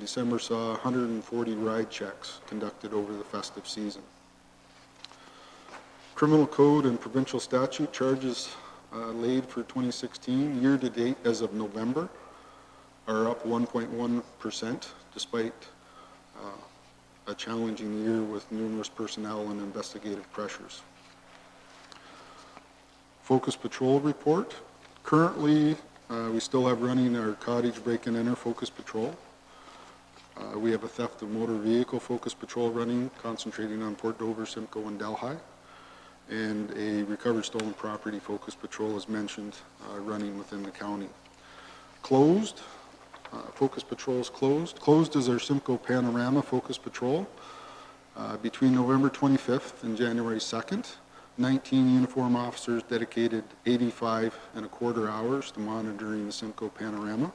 December saw 140 ride checks conducted over the festive season. Criminal code and provincial statute charges laid for 2016 year to date as of November are up 1.1% despite a challenging year with numerous personnel and investigative pressures. Focus Patrol report. Currently, we still have running our cottage break and enter focus patrol. We have a theft of motor vehicle focus patrol running, concentrating on Port Dover, Simcoe, and Delhi. And a recovered stolen property focus patrol, as mentioned, running within the county. Closed. Focus patrol is closed. Closed is our Simcoe Panorama focus patrol. Between November 25th and January 2nd, 19 uniform officers dedicated 85.25 hours to monitoring the Simcoe Panorama.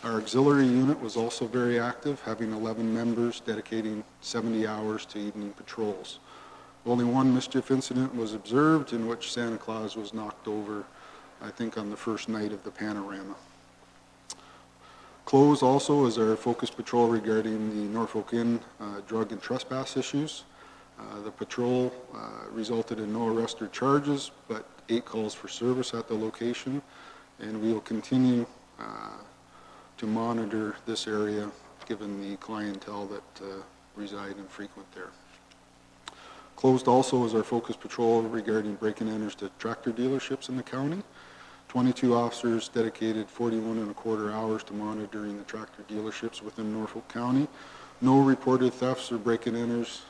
Our auxiliary unit was also very active, having 11 members dedicating 70 hours to evening patrols. Only one mischief incident was observed in which Santa Claus was knocked over, I think, on the first night of the Panorama. Closed also is our focus patrol regarding the Norfolk Inn drug and trespass issues. The patrol resulted in no arrest or charges, but 8 calls for service at the location, and we will continue to monitor this area given the clientele that reside and frequent there. Closed also is our focus patrol regarding break and enters to tractor dealerships in the county. 22 officers dedicated 41.25 hours to monitoring the tractor dealerships within Norfolk County. No reported thefts or break and enters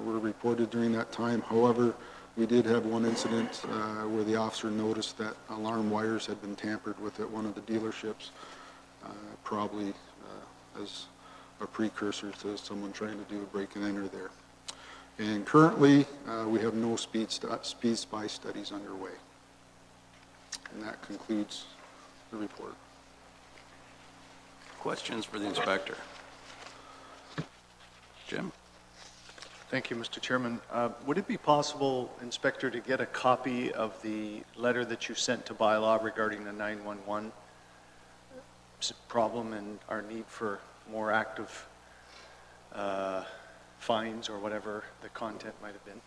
were reported during that time. However, we did have one incident where the officer noticed that alarm wires had been tampered with at one of the dealerships, probably as a precursor to someone trying to do a break and enter there. And currently, we have no speed spy studies underway. And that concludes the report. Questions for the inspector? Jim? Thank you, Mr. Chairman. Would it be possible, Inspector, to get a copy of the letter that you sent to Bylaw regarding the 911 problem and our need for more active fines or whatever the content might have been?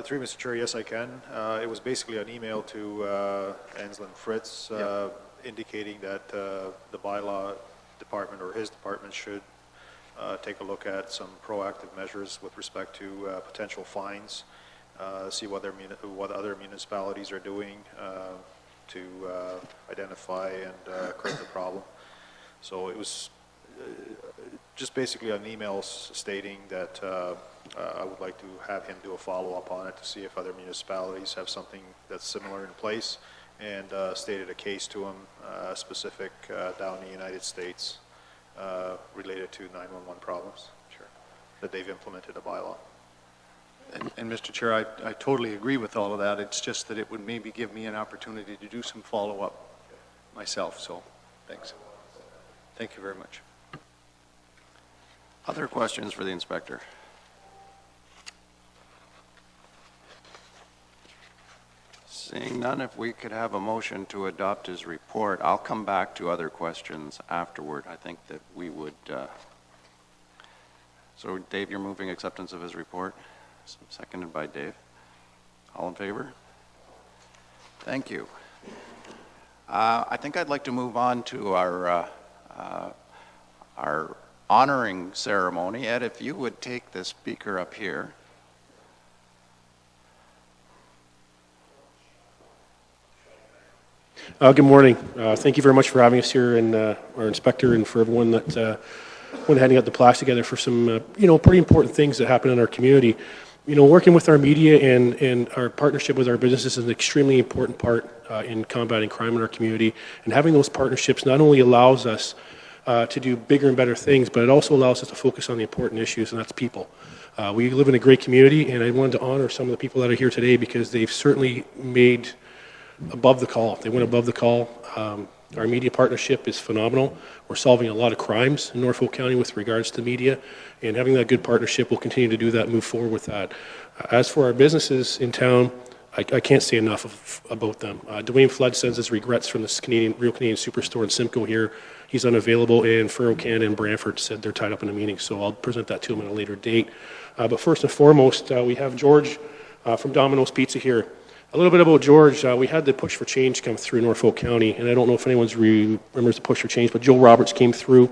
Through Mr. Chair, yes, I can. It was basically an email to Anslin Fritz indicating that the Bylaw department or his department should take a look at some proactive measures with respect to potential fines, see what other municipalities are doing to identify and correct the problem. So it was just basically an email stating that I would like to have him do a follow-up on it to see if other municipalities have something that's similar in place, and stated a case to him specific down in the United States related to 911 problems. Sure. That they've implemented a bylaw. And Mr. Chair, I totally agree with all of that. It's just that it would maybe give me an opportunity to do some follow-up myself. So thanks. Thank you very much. Other questions for the inspector? Seeing none, if we could have a motion to adopt his report. I'll come back to other questions afterward. I think that we would... So Dave, you're moving acceptance of his report? Seconded by Dave. All in favor? Thank you. I think I'd like to move on to our honoring ceremony. Ed, if you would take the speaker up here. Good morning. Thank you very much for having us here, and our inspector, and for everyone that went handing out the plaques together for some, pretty important things that happen in our community. Working with our media and our partnership with our businesses is an extremely important part in combating crime in our community. And having those partnerships not only allows us to do bigger and better things, but it also allows us to focus on the important issues, and that's people. We live in a great community, and I wanted to honor some of the people that are here today because they've certainly made above the call. They went above the call. Our media partnership is phenomenal. We're solving a lot of crimes in Norfolk County with regards to media, and having that good partnership, we'll continue to do that, move forward with that. As for our businesses in town, I can't say enough about them. Dwayne Flood sends his regrets from this Real Canadian Superstore in Simcoe here. He's unavailable, and Furrow Canada and Brantford said they're tied up in a meeting, so I'll present that to him at a later date. But first and foremost, we have George from Domino's Pizza here. A little bit about George. We had the Push for Change come through Norfolk County, and I don't know if anyone remembers the Push for Change, but Joe Roberts came through.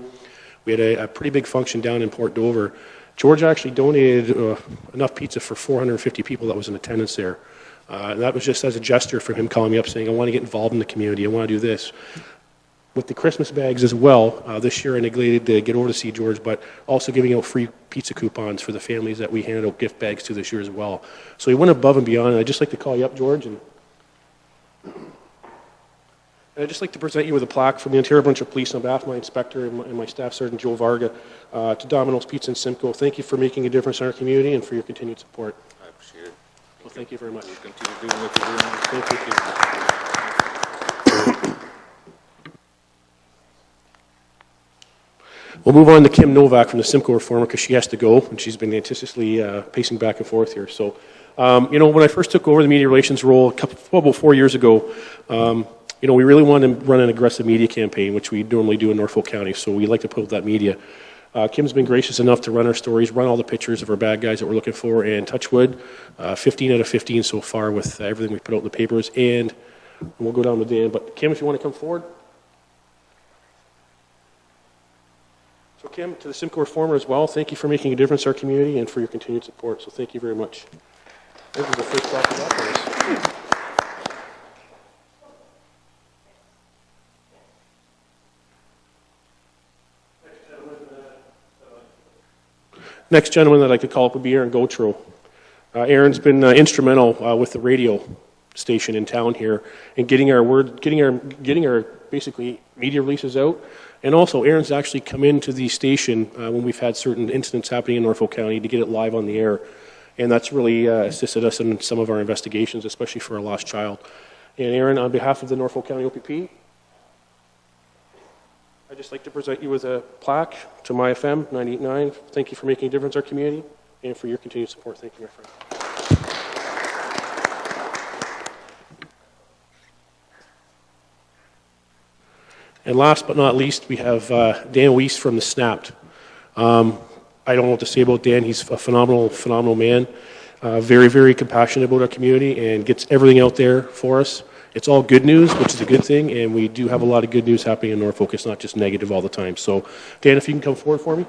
We had a pretty big function down in Port Dover. George actually donated enough pizza for 450 people that was in attendance there. And that was just as a gesture for him calling me up saying, I want to get involved in the community, I want to do this. With the Christmas bags as well, this year I neglected to get over to see George, but also giving out free pizza coupons for the families that we handed out gift bags to this year as well. So he went above and beyond, and I'd just like to call you up, George, and I'd just like to present you with a plaque from the Ontario Provincial Police on behalf of my inspector and my staff sergeant, Joe Varga, to Domino's Pizza in Simcoe. Thank you for making a difference in our community and for your continued support. I appreciate it. Well, thank you very much. We'll continue doing what you're doing. Thank you. We'll move on to Kim Novak from the Simcoe Reformer because she has to go, and she's been anxiously pacing back and forth here. So, when I first took over the media relations role about 4 years ago, we really wanted to run an aggressive media campaign, which we normally do in Norfolk County, so we like to put that media. Kim's been gracious enough to run our stories, run all the pictures of our bad guys that we're looking for, and touch wood, 15 out of 15 so far with everything we put out in the papers, and we'll go down to Dan. But Kim, if you want to come forward. So Kim, to the Simcoe Reformer as well, thank you for making a difference in our community and for your continued support, so thank you very much. This is the first talk of that. Next gentleman that I'd like to call up would be Aaron Gautreau. Aaron's been instrumental with the radio station in town here in getting our basically media releases out. And also, Aaron's actually come into the station when we've had certain incidents happening in Norfolk County to get it live on the air. And that's really assisted us in some of our investigations, especially for a lost child. And Aaron, on behalf of the Norfolk County OPP, I'd just like to present you with a plaque to My FM 98.9. Thank you for making a difference in our community and for your continued support. Thank you, my friend. And last but not least, we have Dan Weiss from the Snapped. I don't know what to say about Dan. He's a phenomenal man. Very, very compassionate about our community and gets everything out there for us. It's all good news, which is a good thing, and we do have a lot of good news happening in Norfolk. It's not just negative all the time. So, Dan, if you can come forward for me.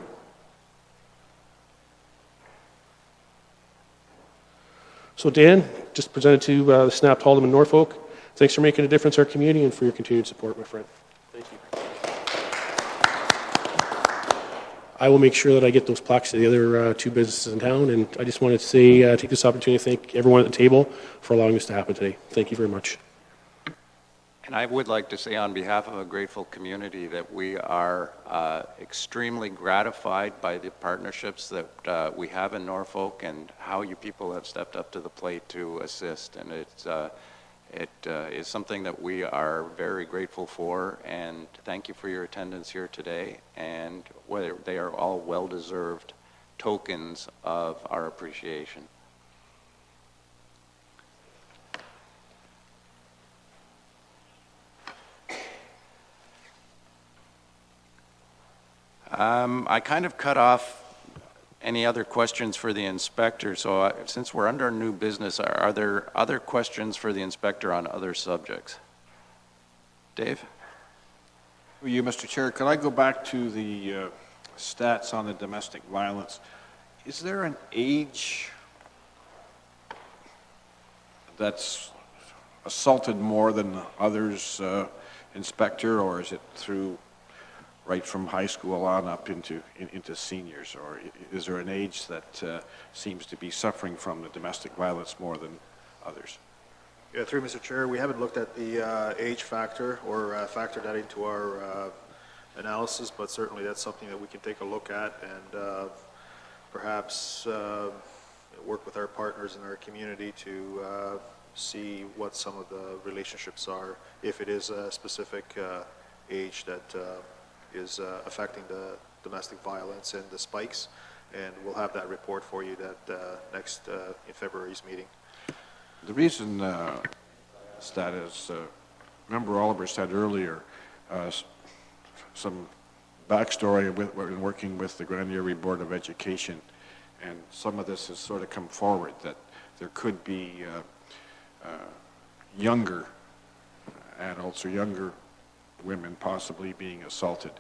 So, Dan, just presented to the Snapped Hall in Norfolk. Thanks for making a difference in our community and for your continued support, my friend. Thank you. I will make sure that I get those plaques to the other two businesses in town, and I just wanted to say, take this opportunity to thank everyone at the table for allowing this to happen today. Thank you very much. And I would like to say on behalf of a grateful community that we are extremely gratified by the partnerships that we have in Norfolk and how you people have stepped up to the plate to assist. And it is something that we are very grateful for, and thank you for your attendance here today. And they are all well-deserved tokens of our appreciation. I kind of cut off any other questions for the inspector, so since we're under new business, are there other questions for the inspector on other subjects? Dave? Well, you, Mr. Chair, could I go back to the stats on the domestic violence? Is there an age that's assaulted more than others, Inspector, or is it through right from high school on up into seniors, or is there an age that seems to be suffering from the domestic violence more than others? Yeah, through Mr. Chair, we haven't looked at the age factor or factored that into our analysis, but certainly that's something that we can take a look at and perhaps work with our partners in our community to see what some of the relationships are, if it is a specific age that is affecting the domestic violence and the spikes, and we'll have that report for you that next in February's meeting. The reason that is, Member Oliver said earlier, some backstory in working with the Grand Erie Board of Education, and some of this has sort of come forward, that there could be younger adults or younger women possibly being assaulted,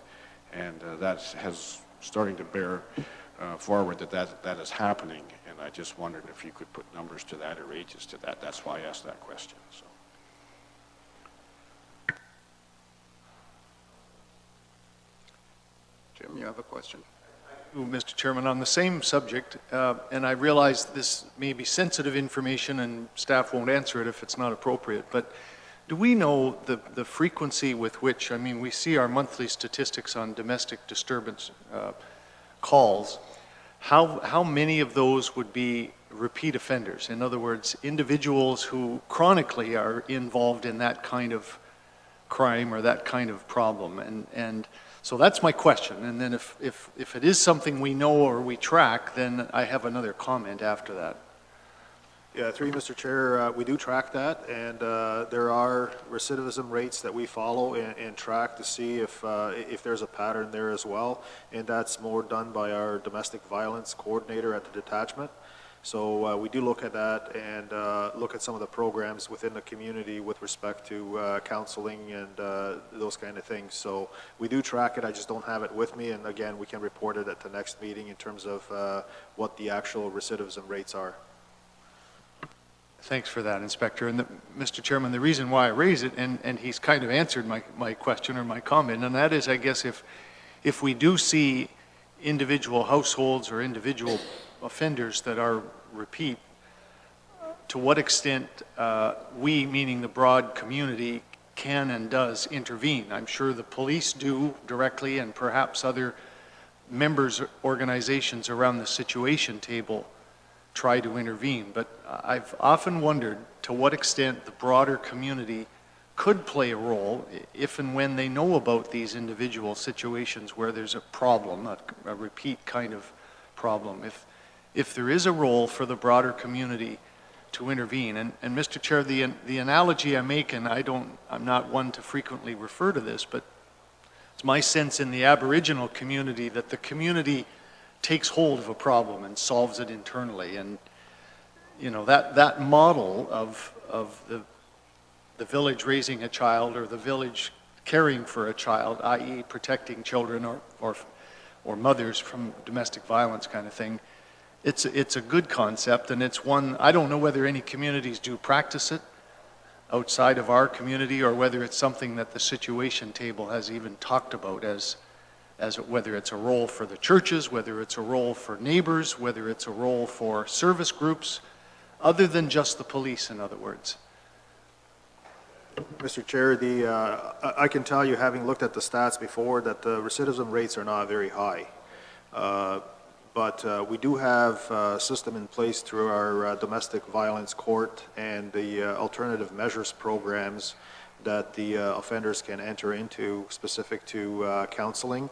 and that has starting to bear forward that is happening, and I just wondered if you could put numbers to that or ages to that. That's why I asked that question. So. Jim, you have a question? Mr. Chairman, on the same subject, and I realize this may be sensitive information and staff won't answer it if it's not appropriate, but do we know the frequency with which, I mean, we see our monthly statistics on domestic disturbance calls, how many of those would be repeat offenders? In other words, individuals who chronically are involved in that kind of crime or that kind of problem, and so that's my question. And then if it is something we know or we track, then I have another comment after that. Yeah, through you, Mr. Chair, we do track that, and there are recidivism rates that we follow and track to see if there's a pattern there as well, and that's more done by our domestic violence coordinator at the detachment. So we do look at that and look at some of the programs within the community with respect to counseling and those kind of things. So we do track it, I just don't have it with me, and again, we can report it at the next meeting in terms of what the actual recidivism rates are. Thanks for that, Inspector. And Mr. Chairman, the reason why I raise it, and he's kind of answered my question or my comment, and that is, I guess, if we do see individual households or individual offenders that are repeat, to what extent we, meaning the broad community, can and does intervene. I'm sure the police do directly, and perhaps other members' organizations around the situation table try to intervene, but I've often wondered to what extent the broader community could play a role if and when they know about these individual situations where there's a problem, a repeat kind of problem, if there is a role for the broader community to intervene. And Mr. Chair, the analogy I make, and I'm not one to frequently refer to this, but it's my sense in the Aboriginal community that the community takes hold of a problem and solves it internally. And you know, that model of the village raising a child or the village caring for a child, i.e. protecting children or mothers from domestic violence kind of thing, it's a good concept, and it's one, I don't know whether any communities do practice it outside of our community, or whether it's something that the situation table has even talked about as whether it's a role for the churches, whether it's a role for neighbors, whether it's a role for service groups, other than just the police, in other words. Mr. Chair, I can tell you, having looked at the stats before, that the recidivism rates are not very high. But we do have a system in place through our domestic violence court and the alternative measures programs that the offenders can enter into specific to counseling,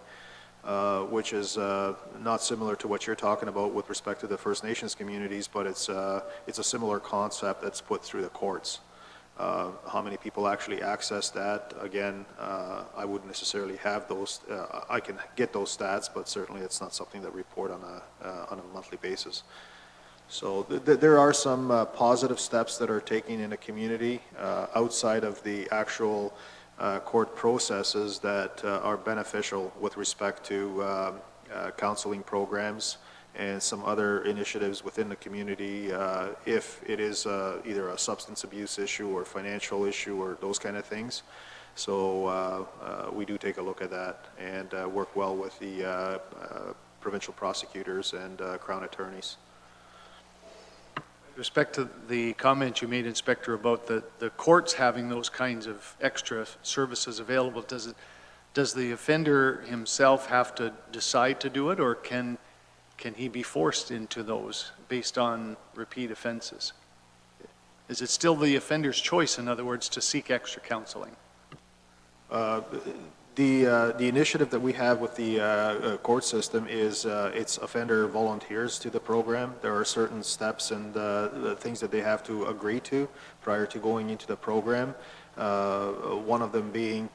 which is not similar to what you're talking about with respect to the First Nations communities, but it's a similar concept that's put through the courts. How many people actually access that? Again, I wouldn't necessarily have those. I can get those stats, but certainly it's not something that we report on a monthly basis. So there are some positive steps that are taken in a community outside of the actual court processes that are beneficial with respect to counseling programs and some other initiatives within the community if it is either a substance abuse issue or financial issue or those kind of things. So we do take a look at that and work well with the provincial prosecutors and Crown attorneys. With respect to the comment you made, Inspector, about the courts having those kinds of extra services available, does the offender himself have to decide to do it, or can he be forced into those based on repeat offenses? Is it still the offender's choice, in other words, to seek extra counseling? The initiative that we have with the court system is it's offender volunteers to the program. There are certain steps and the things that they have to agree to prior to going into the program. One of them being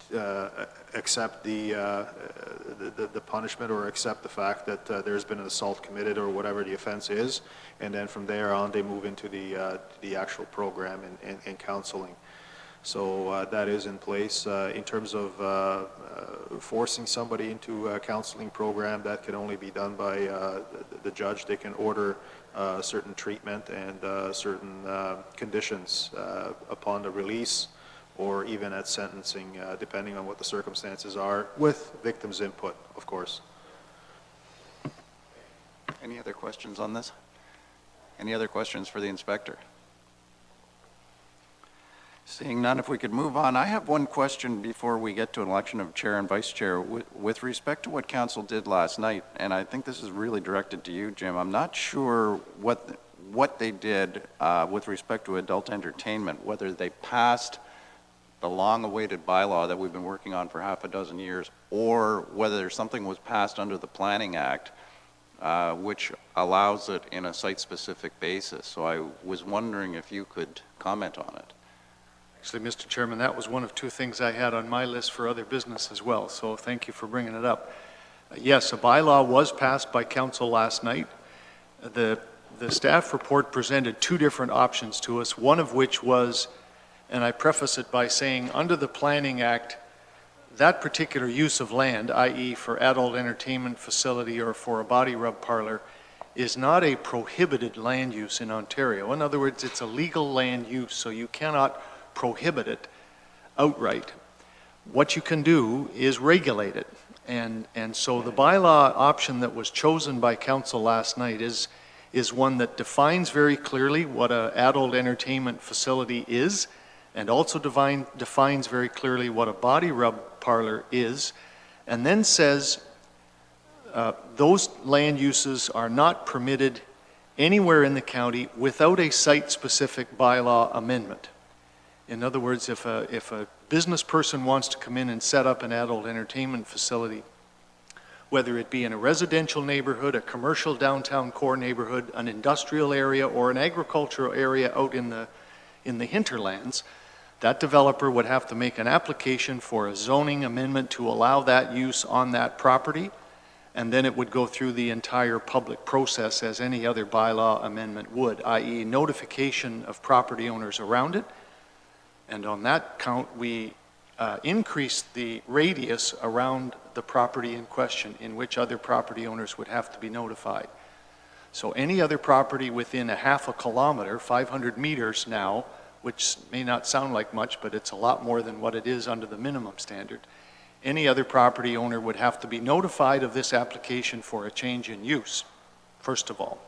accept the punishment or accept the fact that there's been an assault committed or whatever the offense is, and then from there on they move into the actual program and counseling. So that is in place. In terms of forcing somebody into a counseling program, that can only be done by the judge. They can order certain treatment and certain conditions upon the release, or even at sentencing, depending on what the circumstances are, with victims' input, of course. Any other questions on this? Any other questions for the inspector? Seeing none, if we could move on. I have one question before we get to an election of chair and vice chair. With respect to what council did last night, and I think this is really directed to you, Jim, I'm not sure what they did with respect to adult entertainment, whether they passed the long-awaited bylaw that we've been working on for half a dozen years, or whether something was passed under the Planning Act, which allows it in a site-specific basis. So I was wondering if you could comment on it. Actually, Mr. Chairman, that was one of two things I had on my list for other business as well, so thank you for bringing it up. Yes, a bylaw was passed by council last night. The staff report presented two different options to us, one of which was, and I preface it by saying, under the Planning Act, that particular use of land, i.e. for adult entertainment facility or for a body rub parlor, is not a prohibited land use in Ontario. In other words, it's a legal land use, so you cannot prohibit it outright. What you can do is regulate it. And so the bylaw option that was chosen by council last night is one that defines very clearly what an adult entertainment facility is, and also defines very clearly what a body rub parlor is, and then says those land uses are not permitted anywhere in the county without a site-specific bylaw amendment. In other words, if a business person wants to come in and set up an adult entertainment facility, whether it be in a residential neighborhood, a commercial downtown core neighborhood, an industrial area, or an agricultural area out in the hinterlands, that developer would have to make an application for a zoning amendment to allow that use on that property, and then it would go through the entire public process as any other bylaw amendment would, i.e. notification of property owners around it. And on that count, we increased the radius around the property in question in which other property owners would have to be notified. So any other property within a half a kilometer, 500 meters now, which may not sound like much, but it's a lot more than what it is under the minimum standard, any other property owner would have to be notified of this application for a change in use, first of all,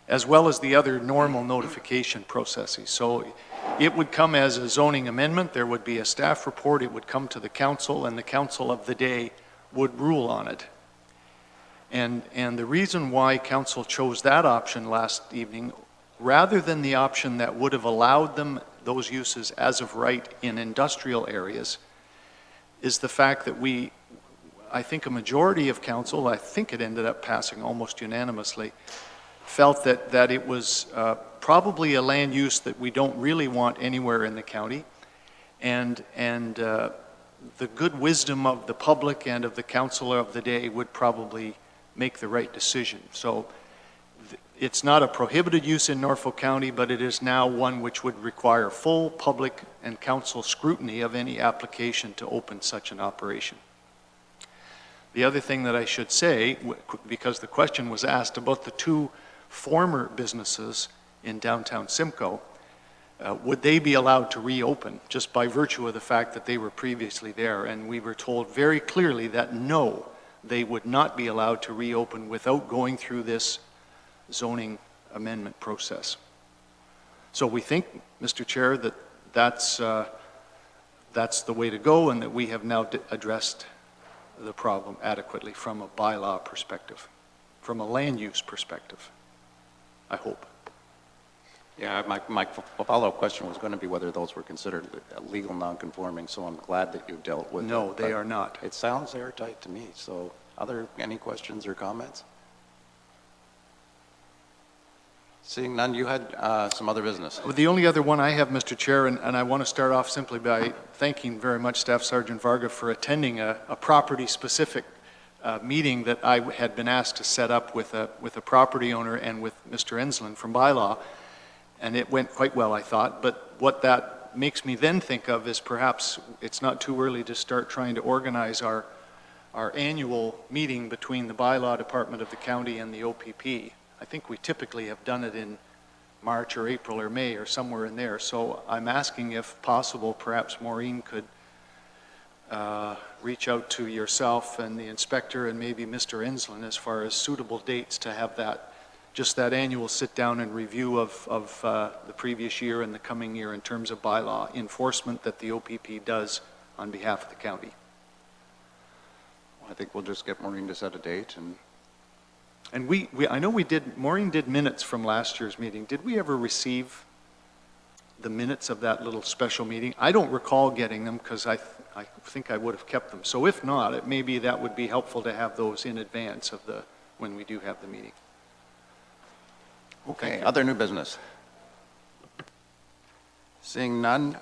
as well as the other normal notification processes. So it would come as a zoning amendment, there would be a staff report, it would come to the council, and the council of the day would rule on it. And the reason why council chose that option last evening, rather than the option that would have allowed them those uses as of right in industrial areas, is the fact that I think a majority of council, I think it ended up passing almost unanimously, felt that it was probably a land use that we don't really want anywhere in the county, and the good wisdom of the public and of the councilor of the day would probably make the right decision. So it's not a prohibited use in Norfolk County, but it is now one which would require full public and council scrutiny of any application to open such an operation. The other thing that I should say, because the question was asked about the two former businesses in downtown Simcoe, would they be allowed to reopen just by virtue of the fact that they were previously there? And we were told very clearly that no, they would not be allowed to reopen without going through this zoning amendment process. So we think, Mr. Chair, that that's the way to go, and that we have now addressed the problem adequately from a bylaw perspective, from a land use perspective, I hope. Yeah, my follow-up question was going to be whether those were considered legal non-conforming, so I'm glad that you dealt with it. No, they but are not. It sounds airtight to me, so any questions or comments? Seeing none, you had some other business. Well, the only other one I have, Mr. Chair, and I want to start off simply by thanking very much Staff Sergeant Varga for attending a property-specific meeting that I had been asked to set up with a property owner and with Mr. Enslin from Bylaw, and it went quite well, I thought. But what that makes me then think of is perhaps it's not too early to start trying to organize our annual meeting between the Bylaw Department of the county and the OPP. I think we typically have done it in March or April or May or somewhere in there. So I'm asking if possible, perhaps Maureen could reach out to yourself and the inspector and maybe Mr. Enslin as far as suitable dates to have just that annual sit down and review of the previous year and the coming year in terms of bylaw enforcement that the OPP does on behalf of the county. I think we'll just get Maureen to set a date. And I know Maureen did minutes from last year's meeting. Did we ever receive the minutes of that little special meeting? I don't recall getting them because I think I would have kept them. So if not, maybe that would be helpful to have those in advance of when we do have the meeting. Okay, other new business? Seeing none,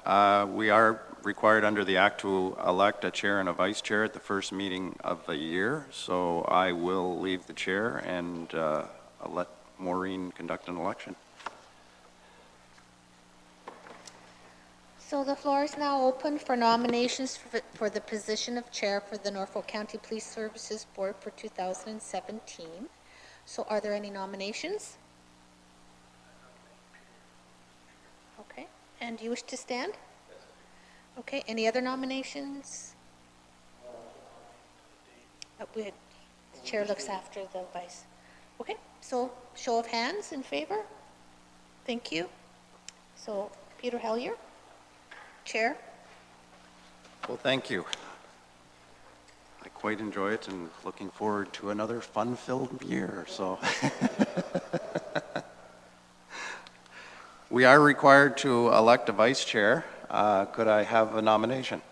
we are required under the Act to elect a chair and a vice chair at the first meeting of the year, so I will leave the chair and let Maureen conduct an election. So the floor is now open for nominations for the position of chair for the Norfolk County Police Services Board for 2017. So are there any nominations? Okay, and do you wish to stand? Okay, any other nominations? The chair looks after the vice. Okay, so show of hands in favor. Thank you. So Peter Hellier, chair. Well, thank you. I quite enjoy it and looking forward to another fun-filled year, so. We are required to elect a vice chair. Could I have a nomination?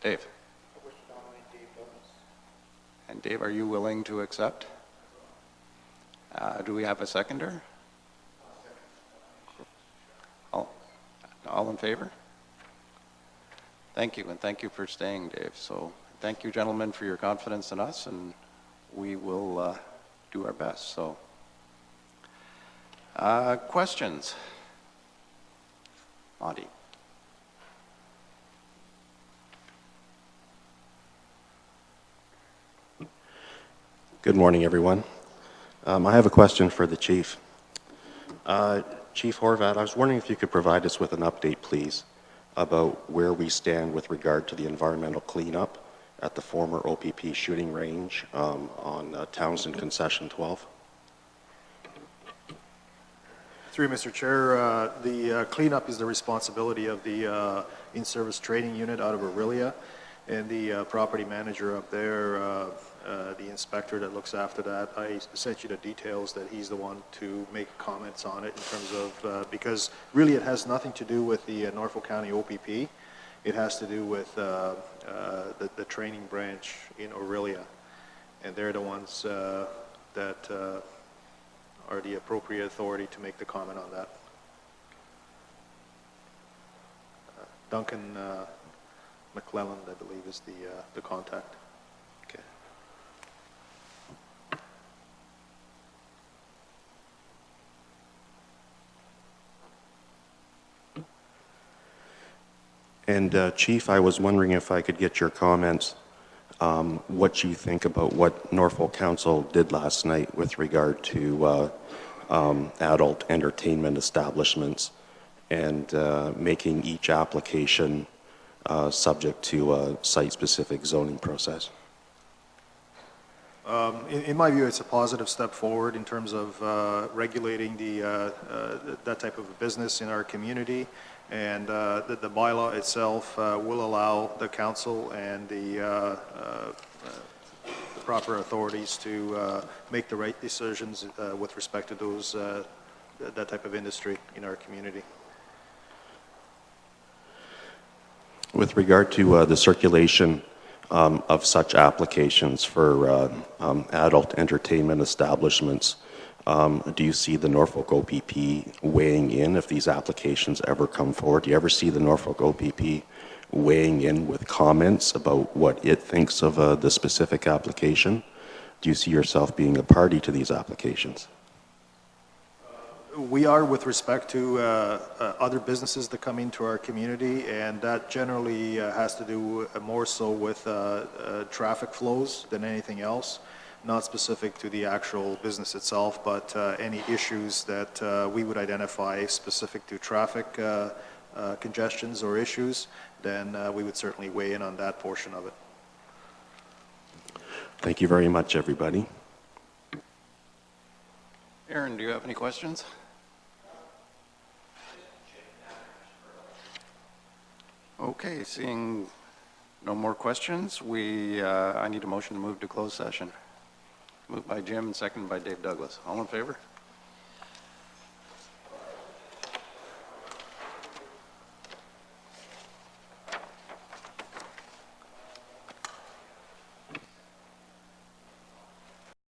Dave. I wish to nominate Dave Douglas. And Dave, are you willing to accept? Do we have a seconder? All in favor? Thank you, and thank you for staying, Dave. So thank you, gentlemen, for your confidence in us, and we will do our best. So, questions? Audie. Good morning, everyone. I have a question for the chief. Chief Horvat, I was wondering if you could provide us with an update, please, about where we stand with regard to the environmental cleanup at the former OPP shooting range on Townsend Concession 12. Through Mr. Chair, the cleanup is the responsibility of the in-service training unit out of Aurelia, and the property manager up there, the inspector that looks after that. I sent you the details that he's the one to make comments on it in terms of, because really it has nothing to do with the Norfolk County OPP. It has to do with the training branch in Aurelia, and they're the ones that are the appropriate authority to make the comment on that. Duncan McClellan, I believe, is the contact. Okay. And Chief, I was wondering if I could get your comments, what you think about what Norfolk Council did last night with regard to adult entertainment establishments and making each application subject to a site-specific zoning process. In my view, it's a positive step forward in terms of regulating that type of a business in our community, and the bylaw itself will allow the council and the proper authorities to make the right decisions with respect to those that type of industry in our community. With regard to the circulation of such applications for adult entertainment establishments, do you see the Norfolk OPP weighing in if these applications ever come forward? Do you ever see the Norfolk OPP weighing in with comments about what it thinks of the specific application? Do you see yourself being a party to these applications? We are with respect to other businesses that come into our community, and that generally has to do more so with traffic flows than anything else, not specific to the actual business itself, but any issues that we would identify specific to traffic congestions or issues, then we would certainly weigh in on that portion of it. Thank you very much, everybody. Aaron, do you have any questions? Okay, seeing no more questions, I need a motion to move to closed session. Moved by Jim and seconded by Dave Douglas. All in favor?